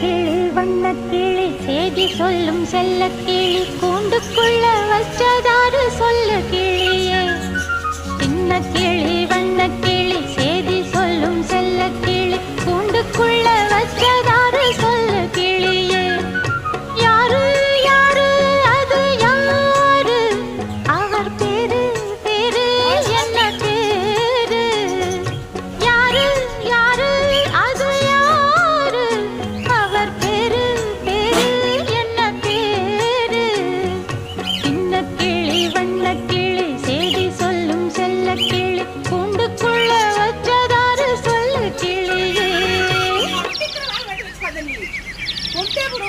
கிளி வண்ண கிளி செய்தி சொல்லும் செல்ல கிளி கூண்டுக்குள்ள வச்சதாரு சொல்லு கிளியே. சின்ன கிளி வண்ண கிளி செய்தி சொல்லும் செல்ல கிளி கூண்டுக்குள்ள வச்சதாரு சொல்லு கிளியே. யாரு யாரு அது யாரு, அவர் பேரு பேரு என்ன பேரு. யாரு யாரு அது யாரு, அவர் பேரு பேரு என்ன பேரு. சின்ன கிளி வண்ண கிளி செய்தி சொல்லும் செல்ல கிளி கூண்டுக்குள்ள வச்சதாரு சொல்லு கிளியே. కొంటే కూడా